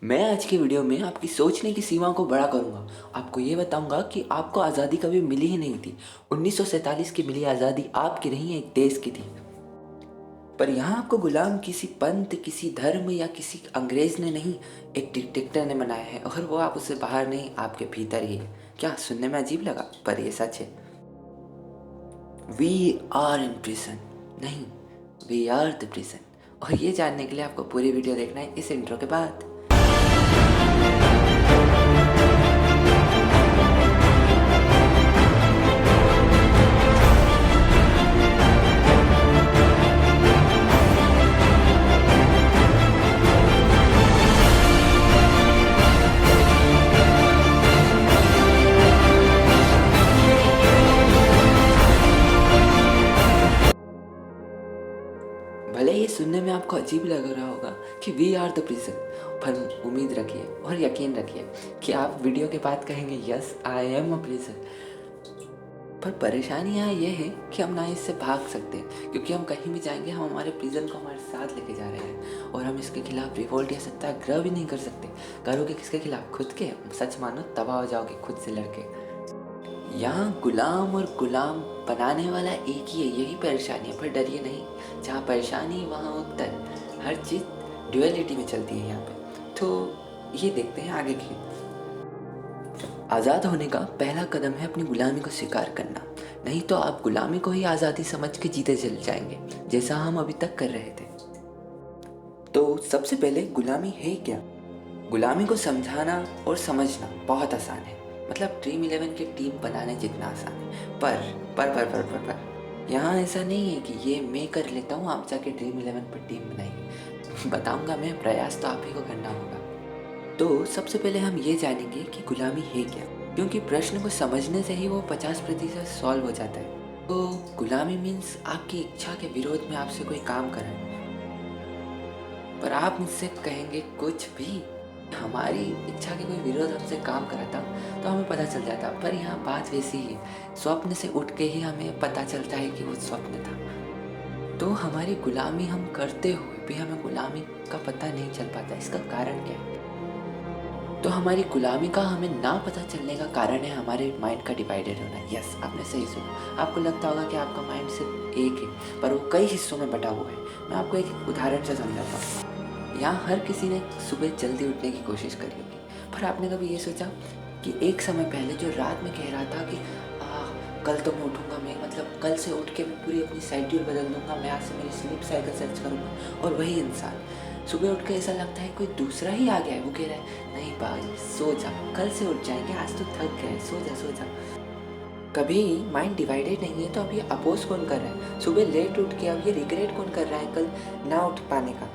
मैं आज की वीडियो में आपकी सोचने की सीमा को बड़ा करूंगा। आपको ये बताऊंगा कि आपको आज़ादी कभी मिली ही नहीं थी। 1947 की मिली आज़ादी आपकी नहीं, एक देश की थी। पर यहाँ आपको गुलाम किसी पंथ, किसी धर्म या किसी अंग्रेज ने नहीं, एक डिक्टेटर ने बनाया है। और वो आप उससे बाहर नहीं, आपके भीतर ही है। क्या सुनने में अजीब लगा, पर ये सच है। वी आर इन प्रिजन, नहीं, वी आर द प्रिजन। और ये जानने के लिए आपको पूरी वीडियो देखना है इस इंट्रो के बाद। भले ये सुनने में आपको अजीब लग रहा होगा कि वी आर द प्रिजन, पर उम्मीद रखिए और यकीन रखिए कि आप वीडियो के बाद कहेंगे yes I am a prison. पर परेशानी यहाँ ये है कि हम ना इससे भाग सकते, क्योंकि हम कहीं भी जाएंगे हम हमारे प्रिजन को हमारे साथ लेके जा रहे हैं और हम इसके खिलाफ रिवोल्ट या सत्याग्रह भी नहीं कर सकते। करोगे किसके खिलाफ? खुद के। सच मानो तबाह हो जाओगे खुद से लड़के। यहाँ गुलाम और गुलाम बनाने वाला एक ही है, यही परेशानी है। पर डरिए नहीं, जहाँ परेशानी वहाँ उत्तर। हर चीज़ ड्यूअलिटी में चलती है यहाँ पे। तो ये देखते हैं आगे की। आज़ाद होने का पहला कदम है अपनी गुलामी को स्वीकार करना, नहीं तो आप गुलामी को ही आज़ादी समझ के जीते चल जाएंगे, जैसा हम अभी तक कर रहे थे। तो सबसे पहले गुलामी है क्या? गुलामी को समझाना और समझना बहुत आसान है, मतलब ड्रीम 11 की टीम बनाने जितना आसान है। पर यहाँ ऐसा नहीं है कि ये मैं कर लेता हूँ, आप जाके ड्रीम 11 पर टीम बनाइए। बताऊँगा मैं, प्रयास तो आप ही को करना होगा। तो सबसे पहले हम ये जानेंगे कि गुलामी है क्या, क्योंकि प्रश्न को समझने से ही वो 50% सॉल्व हो जाता है। तो गुलामी मीन्स आपकी इच्छा के विरोध में आपसे कोई काम कराए। पर आप मुझसे कहेंगे कुछ भी, हमारी इच्छा के कोई विरोध हमसे काम कराता तो हमें पता चल जाता। पर यहाँ बात वैसी ही है, स्वप्न से उठ के ही हमें पता चलता है कि वो स्वप्न था। तो हमारी गुलामी हम करते हुए भी हमें गुलामी का पता नहीं चल पाता। इसका कारण क्या है? तो हमारी गुलामी का हमें ना पता चलने का कारण है हमारे माइंड का डिवाइडेड होना। यस, आपने सही सुना। आपको लगता होगा कि आपका माइंड सिर्फ एक है, पर वो कई हिस्सों में बटा हुआ है। मैं आपको एक उदाहरण से समझाता हूँ। यहाँ हर किसी ने सुबह जल्दी उठने की कोशिश करी होगी, पर आपने कभी ये सोचा कि एक समय पहले जो रात में कह रहा था कि कल तो मैं उठूँगा, मैं मतलब कल से उठ के मैं पूरी अपनी शेड्यूल बदल दूँगा, मैं आज से मेरी स्लीप साइकिल सर्च करूँगा, और वही इंसान सुबह उठ के ऐसा लगता है कोई दूसरा ही आ गया है। वो कह रहा है नहीं भाई सो जा, कल से उठ जाएंगे, आज तो थक गए, सो जा सो जा। कभी माइंड डिवाइडेड नहीं है तो अब ये अपोज कौन कर रहा है? सुबह लेट उठ के अब ये रिग्रेट कौन कर रहा है कल ना उठ पाने का?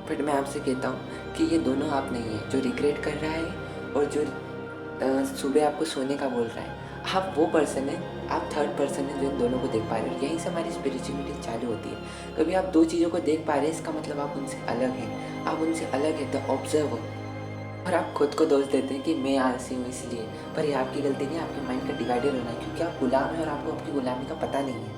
फिर मैं आपसे कहता हूँ कि ये दोनों आप नहीं है, जो रिग्रेट कर रहा है और जो सुबह आपको सोने का बोल रहा है। आप वो पर्सन है, आप थर्ड पर्सन है जो इन दोनों को देख पा रहे हो। यहीं से हमारी स्पिरिचुअलिटी चालू होती है। कभी आप दो चीज़ों को देख पा रहे हैं, इसका मतलब आप उनसे अलग हैं। आप उनसे अलग है द ऑब्जर्वर। और आप खुद को दोष देते हैं कि मैं आलसी हूँ इसलिए। पर ये आपकी गलती नहीं, आपके माइंड का डिवाइडेड होना है, क्योंकि आप गुलाम हैं और आपको अपनी गुलामी का पता नहीं है।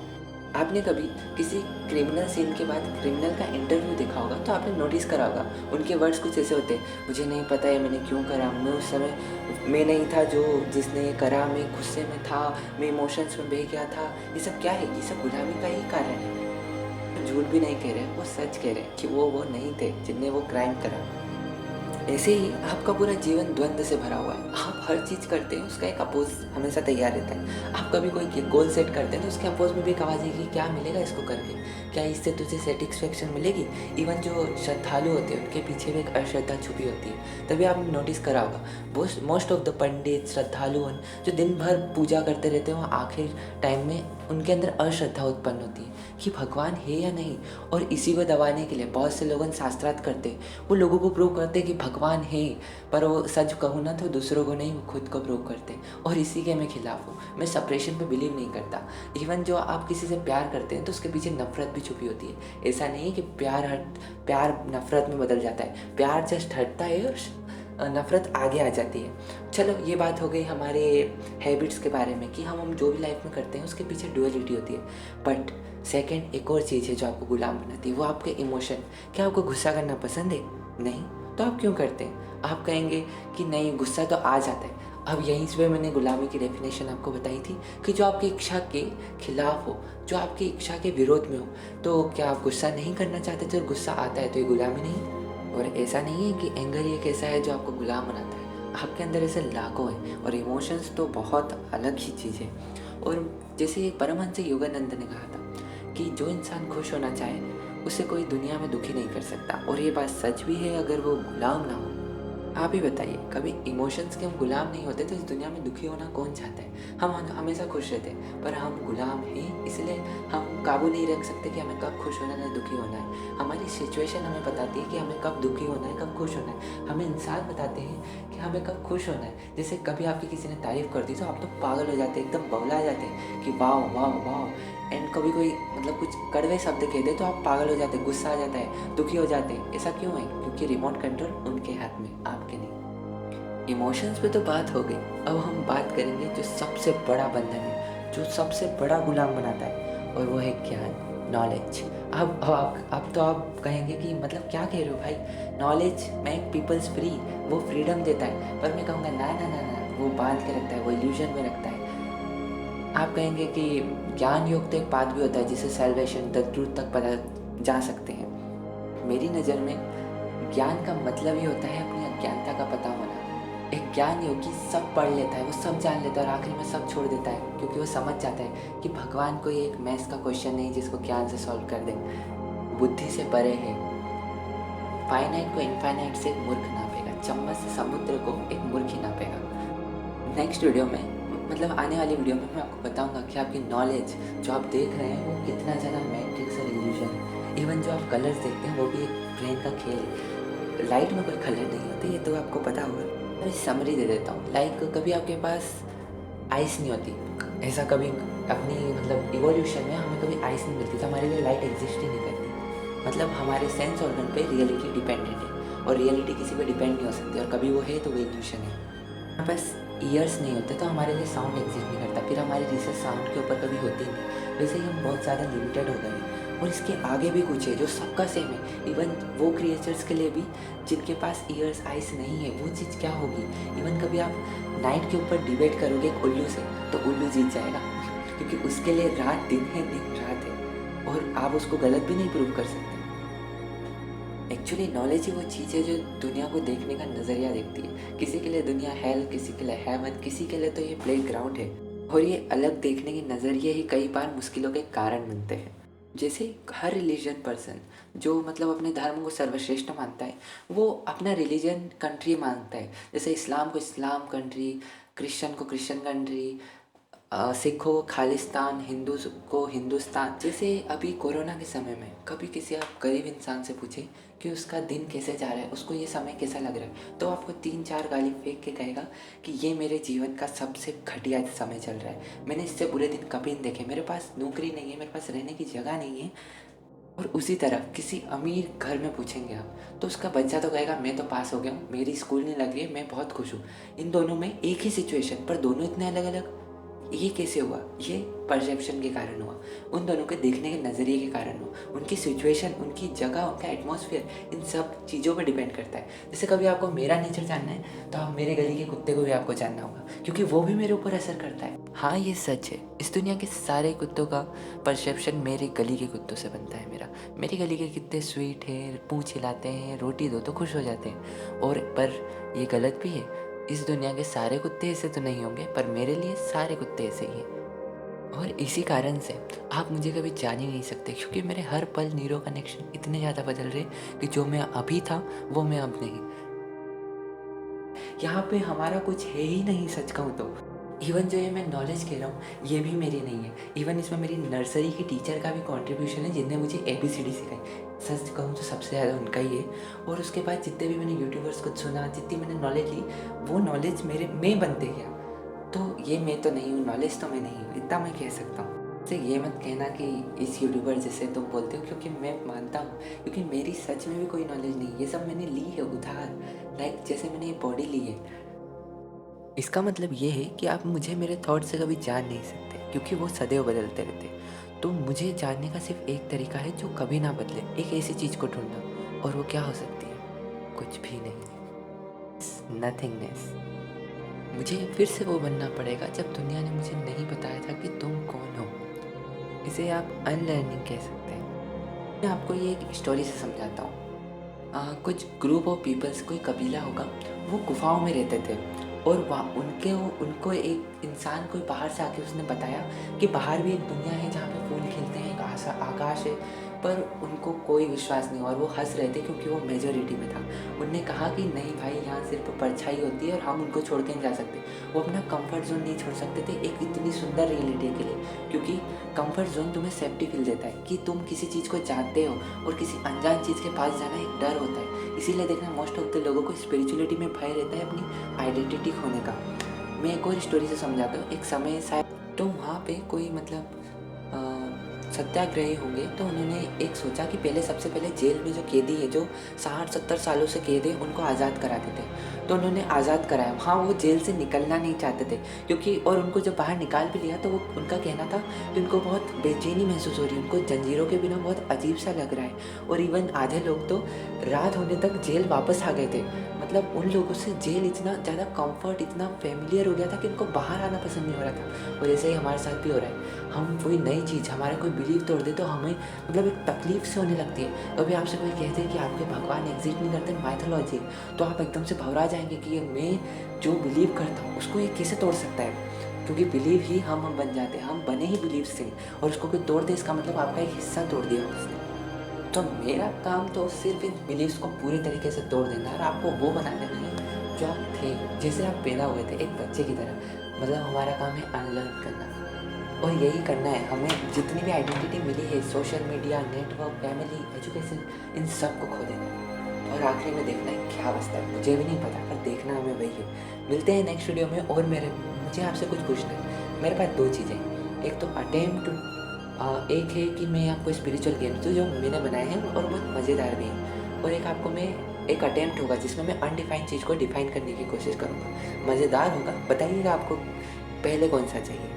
आपने कभी किसी क्रिमिनल सीन के बाद क्रिमिनल का इंटरव्यू देखा होगा तो आपने नोटिस करा होगा उनके वर्ड्स कुछ ऐसे होते हैं, मुझे नहीं पता है मैंने क्यों करा, मैं उस समय मैं नहीं था जो जिसने ये करा, मैं गुस्से में था, मैं इमोशंस में बह गया था। ये सब क्या है? ये सब गुलामी का ही कारण है। झूठ भी नहीं कह रहे, वो सच कह रहे हैं कि वो नहीं थे जिनने वो क्राइम करा। ऐसे ही आपका पूरा जीवन द्वंद्व से भरा हुआ है। आप हर चीज़ करते हैं, उसका एक अपोज हमेशा तैयार रहता है। आप कभी कोई गोल सेट करते हैं तो उसके अपोज में भी एक आवाज़ है कि क्या मिलेगा इसको करके, क्या इससे तुझे सेटिस्फेक्शन मिलेगी? इवन जो श्रद्धालु होते हैं उनके पीछे भी एक अश्रद्धा छुपी होती है। तभी आपने नोटिस करा होगा मोस्ट ऑफ द पंडित श्रद्धालु जो दिन भर पूजा करते रहते हैं, वो आखिर टाइम में उनके अंदर अश्रद्धा उत्पन्न होती है कि भगवान है या नहीं। और इसी को दबाने के लिए बहुत से लोग शास्त्रार्थ करते हैं, वो लोगों को प्रूव करते हैं कि भगवान है, पर वो सच कहूँ ना तो दूसरों को नहीं, वो खुद को प्रूव करते हैं। और इसी के मैं खिलाफ हूँ। मैं सेपरेशन पे बिलीव नहीं करता। इवन जो आप किसी से प्यार करते हैं तो उसके पीछे नफरत भी छुपी होती है। ऐसा नहीं है कि प्यार नफरत में बदल जाता है। प्यार जस्ट हटता है और नफ़रत आगे आ जाती है। चलो ये बात हो गई हमारे हैबिट्स के बारे में कि हम जो भी लाइफ में करते हैं उसके पीछे डुअलिटी होती है। बट सेकंड एक और चीज़ है जो आपको गुलाम बनाती है, वो आपके इमोशन। क्या आपको गुस्सा करना पसंद है? नहीं। तो आप क्यों करते हैं? आप कहेंगे कि नहीं, गुस्सा तो आ जाता है। अब यहीं से मैंने गुलामी की डेफिनेशन आपको बताई थी कि जो आपकी इच्छा के खिलाफ हो, जो आपकी इच्छा के विरोध में हो, तो क्या आप गुस्सा नहीं करना चाहते? तो गुस्सा आता है तो ये गुलामी नहीं? और ऐसा नहीं है कि एंगर ही एक ऐसा है जो आपको गुलाम बनाता है, आपके अंदर ऐसे लाखों हैं। और इमोशंस तो बहुत अलग ही चीज़ है। और जैसे परमहंस योगानंद ने कहा था कि जो इंसान खुश होना चाहे उसे कोई दुनिया में दुखी नहीं कर सकता। और ये बात सच भी है अगर वो गुलाम ना हो। आप ही बताइए, कभी इमोशंस के हम गुलाम नहीं होते तो इस दुनिया में दुखी होना कौन चाहता है? हम हमेशा खुश रहते हैं, पर हम गुलाम हैं, इसलिए हम काबू नहीं रख सकते कि हमें कब खुश होना है, दुखी होना है। हमारी सिचुएशन हमें बताती है कि हमें कब दुखी होना है, कब खुश होना है। हमें इंसान बताते हैं कि हमें कब खुश होना है। जैसे कभी आपकी किसी ने तारीफ़ कर दी तो आप तो पागल हो जाते हैं, एकदम बौला जाते हैं कि वाह वाह वाह। एंड कभी कोई कुछ कड़वे शब्द कह दे तो आप पागल हो जाते हैं, गुस्सा आ जाता है, दुखी हो जाते हैं। ऐसा क्यों है? क्योंकि रिमोट कंट्रोल उनके हाथ में, आपके नहीं। इमोशंस पे तो बात हो गई। अब हम बात करेंगे जो सबसे बड़ा बंधन है, जो सबसे बड़ा गुलाम बनाता है, और वो है ज्ञान, नॉलेज। अब तो आप कहेंगे कि क्या कह रहे हो भाई? नॉलेज मेक पीपल्स फ्री, वो फ्रीडम देता है। पर मैं कहूँगा ना ना ना ना, वो बांध के रखता है, वो इल्यूजन में रखता है। आप कहेंगे कि ज्ञान योग तो एक पाथ भी होता है जिससे सैल्वेशन, द ट्रूथ तक पता जा सकते हैं। मेरी नज़र में ज्ञान का मतलब ही होता है अपनी अज्ञानता का पता होना। एक ज्ञान योगी सब पढ़ लेता है, वो सब जान लेता है और आखिर में सब छोड़ देता है, क्योंकि वो समझ जाता है कि भगवान कोई एक मैथ्स का क्वेश्चन नहीं जिसको ज्ञान से सॉल्व कर दे, बुद्धि से परे है। फाइनाइट को इनफाइनाइट से एक मूर्ख नापेगा, चम्मच से समुद्र को एक मूर्ख ही नापेगा। नेक्स्ट वीडियो में, आने वाली वीडियो में मैं आपको बताऊंगा कि आपकी नॉलेज जो आप देख रहे हैं वो कितना ज़्यादा मैट्रिक्स और इल्यूजन है। इवन जो आप कलर्स देखते हैं वो भी एक ब्रेन का खेल है। लाइट में कोई कलर नहीं होते, ये तो आपको पता होगा। मैं समरी दे देता हूँ। कभी आपके पास आइस नहीं होती, ऐसा कभी अपनी इवोल्यूशन में हमें कभी आइस नहीं मिलती तो हमारे लिए लाइट एग्जिस्ट ही नहीं करती। हमारे सेंस ऑर्गन पे रियलिटी डिपेंडेंट है, और रियलिटी किसी पे डिपेंड नहीं हो सकती, और कभी वो है तो वो इल्यूशन है। हमारे पास ईयर्स नहीं होते तो हमारे लिए साउंड एग्जिस्ट नहीं करता, फिर हमारी रिसर्च साउंड के ऊपर कभी होती नहीं। वैसे ही हम बहुत ज़्यादा लिमिटेड हो गए हैं। और इसके आगे भी कुछ है जो सबका सेम है। इवन वो क्रिएचर्स के लिए भी जिनके पास ईयर्स आइस नहीं है, वो चीज़ क्या होगी? इवन कभी आप नाइट के ऊपर डिबेट करोगे एक उल्लू से तो उल्लू जीत जाएगा, क्योंकि उसके लिए रात दिन है, दिन रात है, और आप उसको गलत भी नहीं प्रूव कर सकते। एक्चुअली नॉलेज ही वो चीज़ है जो दुनिया को देखने का नज़रिया देखती है। किसी के लिए दुनिया हेल, किसी के लिए हेवन, किसी के लिए तो ये प्ले ग्राउंड है। और ये अलग देखने के नज़रिए ही कई बार मुश्किलों के कारण बनते हैं। जैसे हर रिलीजन पर्सन जो अपने धर्म को सर्वश्रेष्ठ मानता है, वो अपना रिलीजन कंट्री मानता है। जैसे इस्लाम को इस्लाम कंट्री, क्रिश्चियन को क्रिश्चियन कंट्री, सिखों को खालिस्तान, हिंदू को हिंदुस्तान। जैसे अभी कोरोना के समय में कभी किसी आप गरीब इंसान से पूछे कि उसका दिन कैसे जा रहा है, उसको ये समय कैसा लग रहा है, तो आपको 3-4 गाली फेंक के कहेगा कि ये मेरे जीवन का सबसे घटिया समय चल रहा है, मैंने इससे बुरे दिन कभी नहीं देखे, मेरे पास नौकरी नहीं है, मेरे पास रहने की जगह नहीं है। और उसी तरह किसी अमीर घर में पूछेंगे आप तो उसका बच्चा तो कहेगा मैं तो पास हो गया हूँ, मेरी स्कूल नहीं लग रही है, मैं बहुत खुश हूँ। इन दोनों में एक ही सिचुएशन पर दोनों इतने अलग अलग। ये कैसे हुआ? ये परसेप्शन के कारण हुआ, उन दोनों के देखने के नज़रिए के कारण हुआ। उनकी सिचुएशन, उनकी जगह, उनका एटमॉस्फेयर, इन सब चीज़ों पर डिपेंड करता है। जैसे कभी आपको मेरा नेचर जानना है तो आप मेरे गली के कुत्ते को भी आपको जानना होगा, क्योंकि वो भी मेरे ऊपर असर करता है। हाँ, ये सच है, इस दुनिया के सारे कुत्तों का परसेप्शन मेरी गली के कुत्तों से बनता है। मेरी गली के कितने स्वीट है, पूँछ हिलाते हैं, रोटी दो तो खुश हो जाते हैं। और पर ये गलत भी है, इस दुनिया के सारे कुत्ते ऐसे तो नहीं होंगे, पर मेरे लिए सारे कुत्ते ऐसे ही हैं। और इसी कारण से आप मुझे कभी जान ही नहीं सकते, क्योंकि मेरे हर पल न्यूरो कनेक्शन इतने ज़्यादा बदल रहे कि जो मैं अभी था वो मैं अब नहीं। यहाँ पे हमारा कुछ है ही नहीं, सच कहूँ तो। इवन जो ये मैं नॉलेज कह रहा हूँ ये भी मेरी नहीं है। इवन इसमें मेरी नर्सरी की टीचर का भी कंट्रीब्यूशन है, जिनने मुझे ABCD सिखाई। सच कहूँ तो सबसे ज़्यादा उनका ही है। और उसके बाद जितने भी मैंने यूट्यूबर्स को सुना, जितनी मैंने नॉलेज ली, वो नॉलेज मेरे में बनते गया। तो ये मैं तो नहीं हूँ, नॉलेज तो मैं नहीं हूँ, इतना मैं कह सकता हूँ। से ये मत कहना कि इस यूट्यूबर जैसे तुम बोलते हो, क्योंकि मैं मानता हूँ, क्योंकि मेरी सच में भी कोई नॉलेज नहीं, ये सब मैंने ली है उधार। जैसे मैंने ये बॉडी ली है, इसका मतलब ये है कि आप मुझे मेरे थॉट से कभी जान नहीं सकते, क्योंकि वो सदैव बदलते रहते। तो मुझे जानने का सिर्फ एक तरीका है जो कभी ना बदले, एक ऐसी चीज़ को ढूंढना, और वो क्या हो सकती है? कुछ भी नहीं, नथिंगनेस। मुझे फिर से वो बनना पड़ेगा जब दुनिया ने मुझे नहीं बताया था कि तुम कौन हो। इसे आप अनलर्निंग कह सकते हैं। मैं आपको ये एक स्टोरी से समझाता हूँ। कुछ ग्रुप ऑफ पीपल्स, कोई कबीला होगा, वो गुफाओं में रहते थे। और वहाँ उनको एक इंसान कोई बाहर से आके उसने बताया कि बाहर भी एक दुनिया है जहाँ पे फूल खिलते हैं, एक आकाश है। पर उनको कोई विश्वास नहीं हुआ और वो हंस रहे थे क्योंकि वो मेजोरिटी में था। उनने कहा कि नहीं भाई, यहाँ सिर्फ परछाई होती है और हम उनको छोड़ के नहीं जा सकते। वो अपना कंफर्ट जोन नहीं छोड़ सकते थे एक इतनी सुंदर रियलिटी के लिए, क्योंकि कंफर्ट जोन तुम्हें सेफ्टी फील देता है कि तुम किसी चीज़ को जानते हो, और किसी अनजान चीज़ के पास जाना एक डर होता है। इसीलिए देखना, मोस्ट ऑफ द लोगों को स्पिरिचुअलिटी में भय रहता है अपनी आइडेंटिटी खोने का। मैं एक और स्टोरी से समझाता हूँ। एक समय शायद तो वहाँ पे कोई सत्याग्रही होंगे, तो उन्होंने एक सोचा कि पहले सबसे पहले जेल में जो कैदी है, जो 60-70 सालों से कैद है, उनको आज़ाद करा देते। तो उन्होंने आज़ाद कराया। हाँ, वो जेल से निकलना नहीं चाहते थे, क्योंकि और उनको जब बाहर निकाल भी लिया तो वो उनका कहना था कि उनको बहुत बेचैनी महसूस हो रही है, उनको जंजीरों के बिना बहुत अजीब सा लग रहा है। और इवन आधे लोग तो रात होने तक जेल वापस आ गए थे। मतलब उन लोगों से जेल इतना ज़्यादा कंफर्ट, इतना फेमिलियर हो गया था कि उनको बाहर आना पसंद नहीं हो रहा था। और ऐसे ही हमारे साथ भी हो रहा है। हम कोई नई चीज़, हमारा कोई बिलीव तोड़ दे तो हमें एक तकलीफ से होने लगती है। कभी आपसे कोई कहते हैं कि आपके भगवान एग्जिस्ट नहीं करते, माइथोलॉजी, तो आप एकदम से घबरा जाएंगे कि ये मैं जो बिलीव करता हूँ उसको ये कैसे तोड़ सकता है। क्योंकि बिलीव ही हम बन जाते हैं, हम बने ही बिलीव से, और उसको कोई तोड़ दे इसका मतलब आपका एक हिस्सा तोड़ दिया उसने। तो मेरा काम तो सिर्फ इन बिलीव्स को पूरी तरीके से तोड़ देना है और आपको वो बना देना है जो आप थे, जैसे आप पैदा हुए थे, एक बच्चे की तरह। हमारा काम है अनलर्न करना, और यही करना है हमें। जितनी भी आइडेंटिटी मिली है, social media, network, family, education, इन सब को खो देना है। और आखिरी में देखना है क्या बचता है, मुझे भी नहीं पता, पर देखना हमें वही है। मिलते हैं नेक्स्ट वीडियो में। और मुझे आपसे कुछ पूछना है। मेरे पास 2 चीज़ें, एक तो अटेम्प्ट, एक है कि मैं आपको स्पिरिचुअल गेम्स जो मैंने बनाए हैं और बहुत मज़ेदार भी हैं, और एक आपको मैं एक अटेम्प्ट होगा जिसमें मैं अनडिफाइंड चीज़ को डिफाइन करने की कोशिश करूँगा। मज़ेदार होगा, बताइएगा आपको पहले कौन सा चाहिए।